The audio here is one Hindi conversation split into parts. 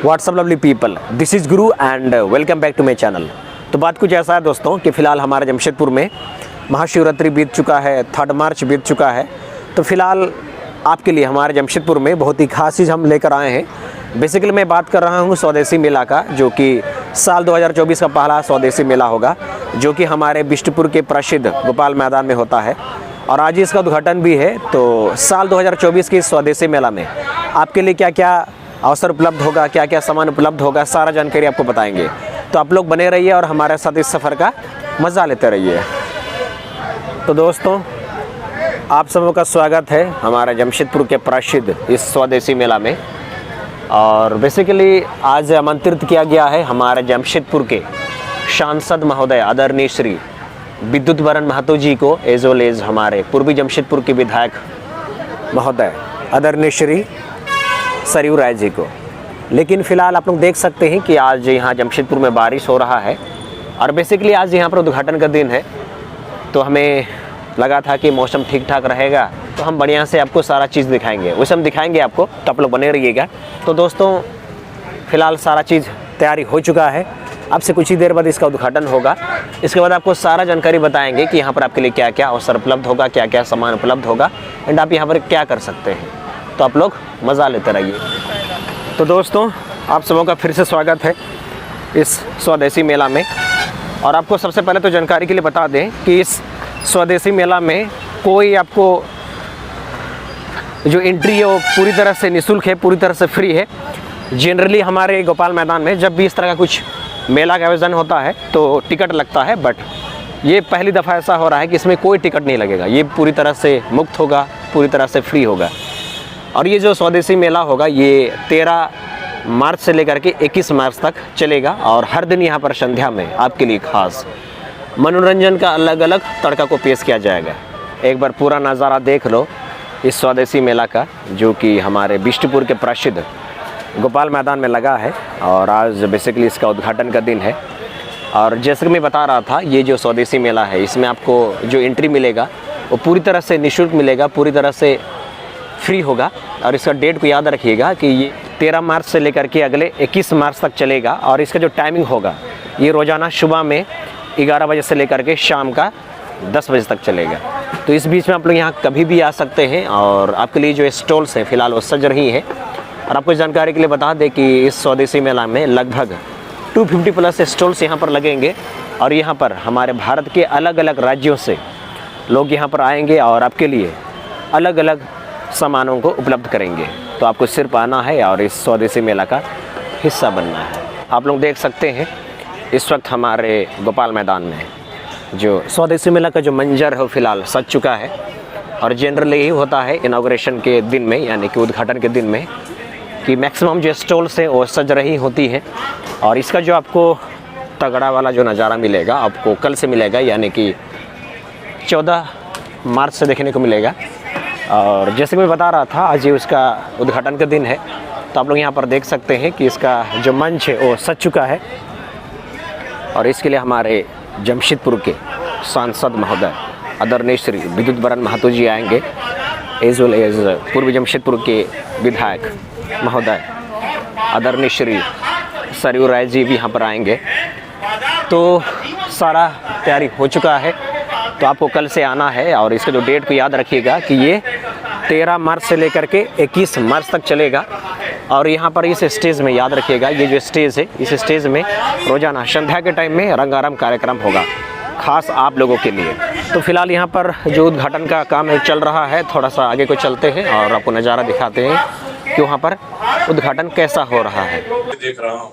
WhatsApp lovely people, this is Guru and welcome back to my channel. तो बात कुछ ऐसा है दोस्तों कि फ़िलहाल हमारे जमशेदपुर में महाशिवरात्रि बीत चुका है, 3 मार्च बीत चुका है। तो फ़िलहाल आपके लिए हमारे जमशेदपुर में बहुत ही खास चीज़ हम लेकर आए हैं। बेसिकली मैं बात कर रहा हूँ स्वदेशी मेला का, जो कि साल 2024 का पहला स्वदेशी मेला होगा, जो कि हमारे बिष्टुपुर के प्रसिद्ध गोपाल मैदान में होता है और आज इसका उद्घाटन भी है। तो साल 2024 के इस स्वदेशी मेला में आपके लिए क्या क्या अवसर उपलब्ध होगा, क्या क्या सामान उपलब्ध होगा, सारा जानकारी आपको बताएंगे। तो आप लोग बने रहिए और हमारे साथ इस सफ़र का मज़ा लेते रहिए। तो दोस्तों, आप सबों का स्वागत है हमारे जमशेदपुर के प्रसिद्ध इस स्वदेशी मेला में। और बेसिकली आज आमंत्रित किया गया है हमारे जमशेदपुर के सांसद महोदय आदरणीय श्री विद्युत वरण महतो जी को, एज वेल एज हमारे पूर्वी जमशेदपुर के विधायक महोदय आदरणीय श्री सरयू राय जी को। लेकिन फ़िलहाल आप लोग देख सकते हैं कि आज यहाँ जमशेदपुर में बारिश हो रहा है और बेसिकली आज यहाँ पर उद्घाटन का दिन है। तो हमें लगा था कि मौसम ठीक ठाक रहेगा तो हम बढ़िया से आपको सारा चीज़ दिखाएंगे, वैसे हम दिखाएंगे आपको, तो आप लोग बने रहिएगा। तो दोस्तों, फ़िलहाल सारा चीज़ तैयारी हो चुका है, आपसे कुछ ही देर बाद इसका उद्घाटन होगा। इसके बाद आपको सारा जानकारी बताएंगे कि यहाँ पर आपके लिए क्या क्या अवसर उपलब्ध होगा, क्या क्या सामान उपलब्ध होगा एंड आप यहाँ पर क्या कर सकते हैं। तो आप लोग मज़ा लेते रहिए। तो दोस्तों, आप सबों का फिर से स्वागत है इस स्वदेशी मेला में। और आपको सबसे पहले तो जानकारी के लिए बता दें कि इस स्वदेशी मेला में कोई आपको जो एंट्री है वो पूरी तरह से निःशुल्क है, पूरी तरह से फ्री है। जनरली हमारे गोपाल मैदान में जब भी इस तरह का कुछ मेला का आयोजन होता है तो टिकट लगता है, बट ये पहली दफ़ा ऐसा हो रहा है कि इसमें कोई टिकट नहीं लगेगा। ये पूरी तरह से मुफ्त होगा, पूरी तरह से फ्री होगा। और ये जो स्वदेशी मेला होगा ये 13 मार्च से लेकर के 21 मार्च तक चलेगा और हर दिन यहाँ पर संध्या में आपके लिए खास मनोरंजन का अलग अलग तड़का को पेश किया जाएगा। एक बार पूरा नज़ारा देख लो इस स्वदेशी मेला का, जो कि हमारे बिष्टुपुर के प्रसिद्ध गोपाल मैदान में लगा है और आज बेसिकली इसका उद्घाटन का दिन है। और जैसे कि मैं बता रहा था, ये जो स्वदेशी मेला है इसमें आपको जो एंट्री मिलेगा वो पूरी तरह से निःशुल्क मिलेगा, पूरी तरह से फ्री होगा। और इसका डेट को याद रखिएगा कि ये 13 मार्च से लेकर के अगले 21 मार्च तक चलेगा। और इसका जो टाइमिंग होगा ये रोज़ाना सुबह में 11 बजे से लेकर के शाम का 10 बजे तक चलेगा। तो इस बीच में आप लोग यहाँ कभी भी आ सकते हैं और आपके लिए जो स्टॉल्स हैं फ़िलहाल वो सज रही हैं। और आपको जानकारी के लिए बता दें कि इस स्वदेशी मेला में लगभग 250 प्लस स्टॉल्स यहाँ पर लगेंगे और यहाँ पर हमारे भारत के अलग अलग राज्यों से लोग यहाँ पर आएंगे और आपके लिए अलग अलग सामानों को उपलब्ध करेंगे। तो आपको सिर्फ आना है और इस स्वदेशी मेला का हिस्सा बनना है। आप लोग देख सकते हैं इस वक्त हमारे गोपाल मैदान में जो स्वदेशी मेला का जो मंजर है वो फ़िलहाल सज चुका है। और जनरली यही होता है इनॉग्रेशन के दिन में, यानी कि उद्घाटन के दिन में, कि मैक्सिमम जो स्टॉल्स हैं वो सज रही होती हैं। और इसका जो आपको तगड़ा वाला जो नज़ारा मिलेगा आपको कल से मिलेगा, यानी कि 14 मार्च से देखने को मिलेगा। और जैसे मैं बता रहा था, आज ये उसका उद्घाटन का दिन है। तो आप लोग यहाँ पर देख सकते हैं कि इसका जो मंच है वो सज चुका है और इसके लिए हमारे जमशेदपुर के सांसद महोदय आदरणीय श्री विद्युत वरण महतो जी आएंगे, एज वेल एज पूर्वी जमशेदपुर के विधायक महोदय आदरणीय श्री सरयू राय जी भी यहाँ पर आएंगे। तो सारा तैयारी हो चुका है। तो आपको कल से आना है और इसका जो डेट को याद रखिएगा कि ये 13 मार्च से लेकर के 21 मार्च तक चलेगा। और यहाँ पर इस स्टेज में याद रखिएगा, ये जो स्टेज है इस स्टेज में रोज़ाना संध्या के टाइम में रंगारंग कार्यक्रम होगा खास आप लोगों के लिए। तो फिलहाल यहाँ पर जो उद्घाटन का काम है चल रहा है, थोड़ा सा आगे को चलते हैं और आपको नज़ारा दिखाते हैं कि वहाँ पर उद्घाटन कैसा हो रहा है। देख रहा हूँ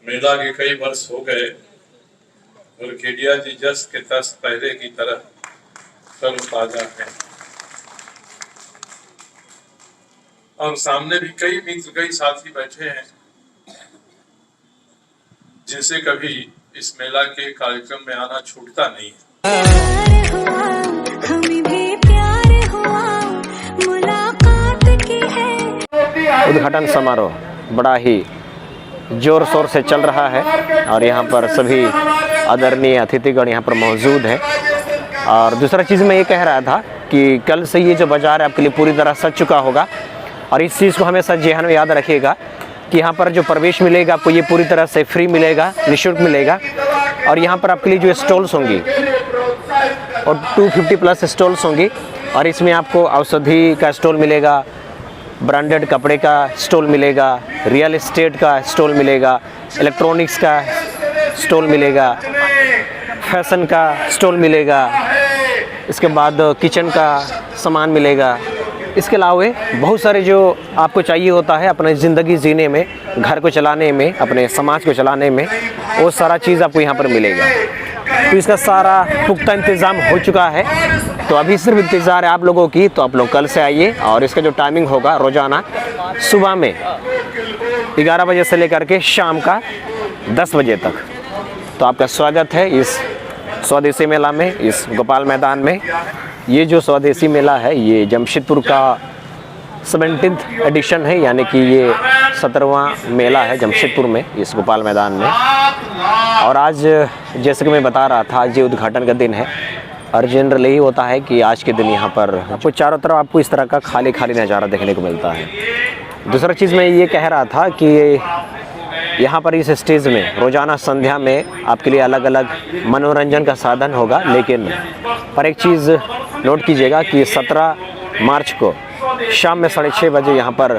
मेला के कई वर्ष हो गए और केडिया जी जस के तस पहले की तरह तरोताजा है। और सामने भी कई मित्र, कई साथी बैठे हैं जिनसे कभी इस मेला के कार्यक्रम में आना छूटता नहीं है। उद्घाटन समारोह बड़ा ही जोर शोर से चल रहा है और यहाँ पर सभी आदरणीय अतिथिगण यहाँ पर मौजूद हैं। और दूसरा चीज़ मैं ये कह रहा था कि कल से ये जो बाज़ार है आपके लिए पूरी तरह सज चुका होगा और इस चीज़ को हमेशा जेहन में याद रखिएगा कि यहाँ पर जो प्रवेश मिलेगा आपको ये पूरी तरह से फ्री मिलेगा, निःशुल्क मिलेगा। और यहाँ पर आपके लिए जो स्टॉल्स होंगी और 250 प्लस स्टॉल्स होंगी, और इसमें आपको औषधि का स्टॉल मिलेगा, ब्रांडेड कपड़े का स्टॉल मिलेगा, रियल एस्टेट का स्टॉल मिलेगा, इलेक्ट्रॉनिक्स का स्टॉल मिलेगा, फैशन का स्टॉल मिलेगा, इसके बाद किचन का सामान मिलेगा। इसके अलावा बहुत सारे जो आपको चाहिए होता है अपनी ज़िंदगी जीने में, घर को चलाने में, अपने समाज को चलाने में, वो सारा चीज़ आपको यहाँ पर मिलेगा। तो इसका सारा पुख्ता इंतज़ाम हो चुका है। तो अभी सिर्फ इंतज़ार है आप लोगों की। तो आप लोग कल से आइए, और इसका जो टाइमिंग होगा रोज़ाना सुबह में 11 बजे से लेकर के शाम का 10 बजे तक। तो आपका स्वागत है इस स्वदेशी मेला में, इस गोपाल मैदान में। ये जो स्वदेशी मेला है ये जमशेदपुर का 17th एडिशन है, यानी कि ये 17वां मेला है जमशेदपुर में, इस गोपाल मैदान में। और आज जैसे कि मैं बता रहा था, आज ये उद्घाटन का दिन है, और जनरली यही होता है कि आज के दिन यहाँ पर आपको चारों तरफ आपको इस तरह का खाली नज़ारा देखने को मिलता है। दूसरा चीज़ मैं ये कह रहा था कि यहाँ पर इस स्टेज में रोज़ाना संध्या में आपके लिए अलग अलग मनोरंजन का साधन होगा। लेकिन पर एक चीज़ नोट कीजिएगा कि 17 मार्च को शाम में 6:30 बजे यहाँ पर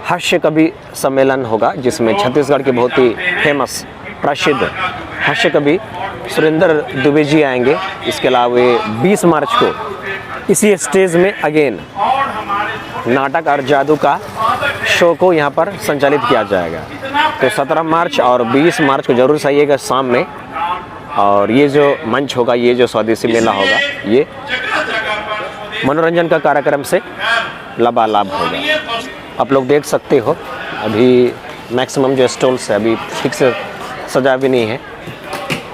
हास्य कवि सम्मेलन होगा, जिसमें छत्तीसगढ़ के बहुत ही फेमस प्रसिद्ध हास्य कवि सुरेंद्र दुबे जी आएंगे। इसके अलावा 20 मार्च को इसी स्टेज में अगेन नाटक और जादू का शो को यहाँ पर संचालित किया जाएगा। तो 17 मार्च और 20 मार्च को ज़रूर आइएगा शाम में। और ये जो मंच होगा, ये जो स्वदेशी मेला होगा, ये मनोरंजन का कार्यक्रम से लबालाभ होगा। आप लोग देख सकते हो अभी मैक्सिमम जो स्टॉल्स है अभी ठीक से सजा भी नहीं है,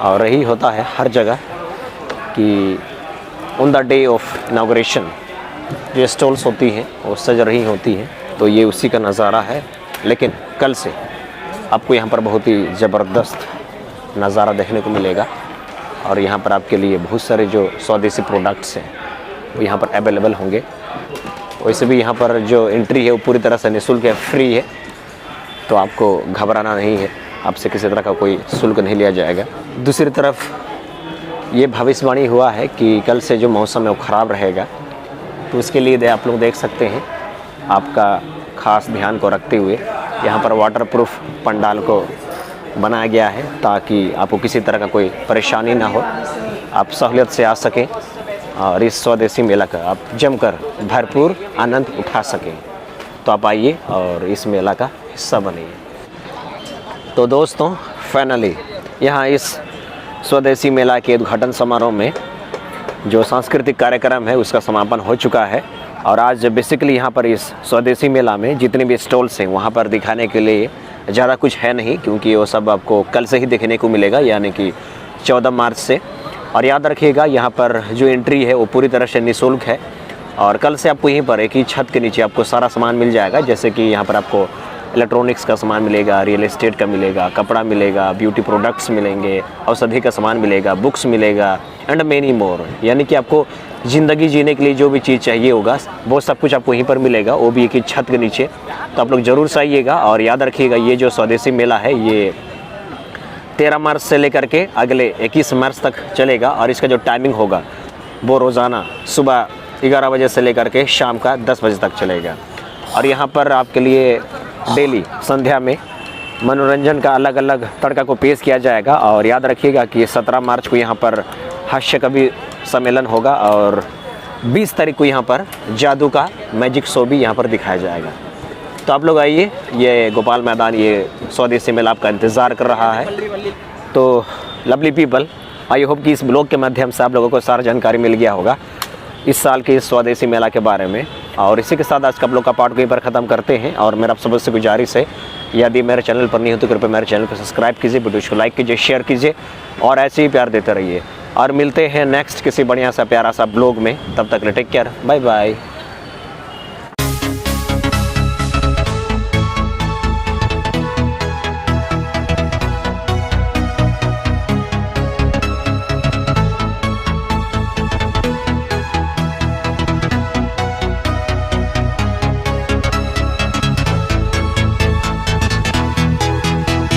और यही होता है हर जगह कि on the day of inauguration जो स्टॉल्स होती हैं वो सज रही होती हैं। तो ये उसी का नज़ारा है। लेकिन कल से आपको यहाँ पर बहुत ही ज़बरदस्त नज़ारा देखने को मिलेगा, और यहाँ पर आपके लिए बहुत सारे जो स्वदेशी प्रोडक्ट्स हैं वो यहाँ पर अवेलेबल होंगे। वैसे भी यहाँ पर जो एंट्री है वो पूरी तरह से निःशुल्क है, फ्री है। तो आपको घबराना नहीं है, आपसे किसी तरह का कोई शुल्क नहीं लिया जाएगा। दूसरी तरफ ये भविष्यवाणी हुआ है कि कल से जो मौसम है वो ख़राब रहेगा। तो उसके लिए आप लोग देख सकते हैं, आपका ख़ास ध्यान को रखते हुए यहाँ पर वाटरप्रूफ पंडाल को बनाया गया है, ताकि आपको किसी तरह का कोई परेशानी ना हो, आप सहूलियत से आ सकें और इस स्वदेशी मेला का आप जमकर भरपूर आनंद उठा सकें। तो आप आइए और इस मेला का हिस्सा बनिए। तो दोस्तों, फाइनली यहाँ इस स्वदेशी मेला के उद्घाटन समारोह में जो सांस्कृतिक कार्यक्रम है उसका समापन हो चुका है। और आज बेसिकली यहाँ पर इस स्वदेशी मेला में जितने भी स्टॉल्स हैं वहाँ पर दिखाने के लिए ज़्यादा कुछ है नहीं, क्योंकि वो सब आपको कल से ही देखने को मिलेगा, यानी कि 14 मार्च से। और याद रखिएगा यहाँ पर जो एंट्री है वो पूरी तरह से निःशुल्क है, और कल से आपको यहीं पर एक ही छत के नीचे आपको सारा सामान मिल जाएगा। जैसे कि यहाँ पर आपको इलेक्ट्रॉनिक्स का सामान मिलेगा, रियल एस्टेट का मिलेगा, कपड़ा मिलेगा, ब्यूटी प्रोडक्ट्स मिलेंगे, औषधि का सामान मिलेगा, बुक्स मिलेगा, एंड मेनी मोर। यानी कि आपको ज़िंदगी जीने के लिए जो भी चीज़ चाहिए होगा वो सब कुछ आपको यहीं पर मिलेगा, वो भी एक ही छत के नीचे। तो आप लोग ज़रूर से आइएगा। और याद रखिएगा ये जो स्वदेशी मेला है ये 13 मार्च से लेकर के अगले 21 मार्च तक चलेगा, और इसका जो टाइमिंग होगा वो रोज़ाना सुबह 11 बजे से लेकर के शाम का 10 बजे तक चलेगा। और यहाँ पर आपके लिए डेली संध्या में मनोरंजन का अलग अलग तड़का को पेश किया जाएगा। और याद रखिएगा कि 17 मार्च को यहाँ पर हास्य कवि सम्मेलन होगा, और 20 तारीख को यहाँ पर जादू का मैजिक शो भी यहाँ पर दिखाया जाएगा। तो आप लोग आइए, ये गोपाल मैदान, ये स्वदेशी मेला आपका इंतज़ार कर रहा है। तो लवली पीपल, आई होप कि इस ब्लॉग के माध्यम से आप लोगों को सारा जानकारी मिल गया होगा इस साल के इस स्वदेशी मेला के बारे में। और इसी के साथ आज का ब्लॉग का पार्ट यहीं पर ख़त्म करते हैं। और मेरा आप सबसे गुजारिश है, यदि मेरे चैनल पर नहीं हो तो कृपया मेरे चैनल को सब्सक्राइब कीजिए, वीडियो को लाइक कीजिए, शेयर कीजिए, और ऐसे ही प्यार देते रहिए। और मिलते हैं नेक्स्ट किसी बढ़िया सा प्यारा सा ब्लॉग में। तब तक टेक केयर, बाय बाय।